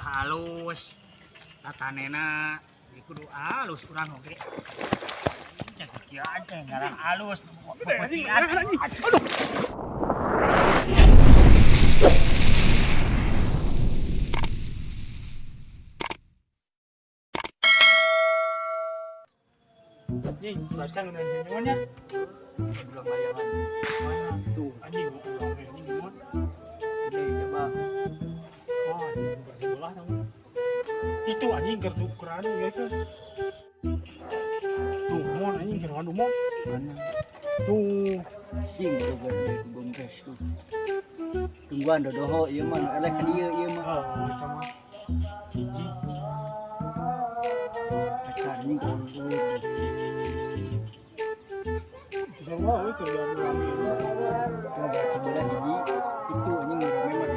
halus tatanena kudu halus urang oge jadi kieu teh ngaran halus pepetian aduh Anjing, bacang dan jenuannya. belum bayangan Mana tuh anjing ulang anjing jenuan. ini coba Oh, anjing sebelah kamu. Itu anjing kartu keran ya itu. Tuh, mon anjing keran mon. mana Tuh, sing juga di bungkus tuh tungguan dodoho ieu mah eleh ka dieu ieu mah oh, itu mah. Hiji. acaranya kalau Sudah mau itu yang rame. coba sebelah hiji itu anjing rame mah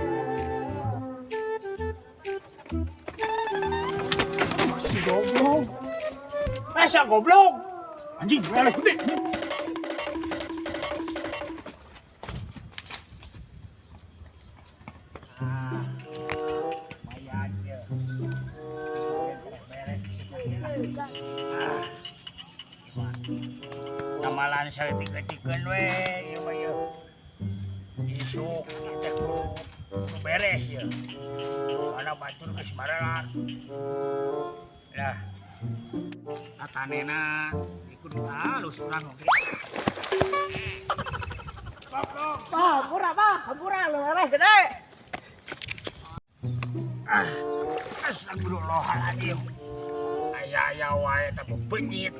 Si goblok. Masa goblok? Anjing, eleh gede. lumayan ya ramalan saeutik-eutikeun we ieu mah ieu isuk teh kudu beres ya soalna batur geus marelar lah tatanena kudu halus urang oge hampura lu eleh gede astagfirullahaladzim aya wae tak benyit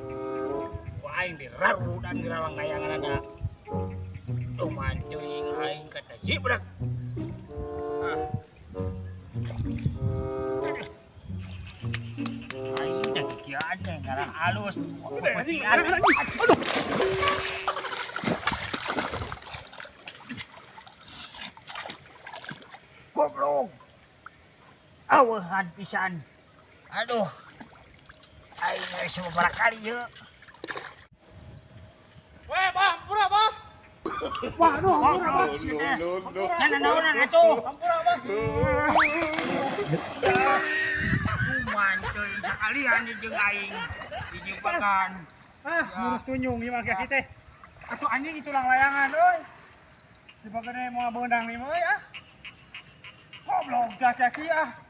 aing diraru dan ngiralang kayangan ada tuh mancuing aing kata jibrak aing teh kieu teh ngaran alus pepetian aduh goblok awehan pisan aduh aing geus beberapa kali yeuh Weh, Bang, pura, Bang. Waduh, hampura, Bang. Naon atuh Hampura, Bang. mancuy sekalian jeung aing dijipakan Ngurus tunyung ieu mah kieu teh. Atuh anjing itu lang layangan euy. Dibagane moal beundang nih euy ah. Goblok dah kieu ah.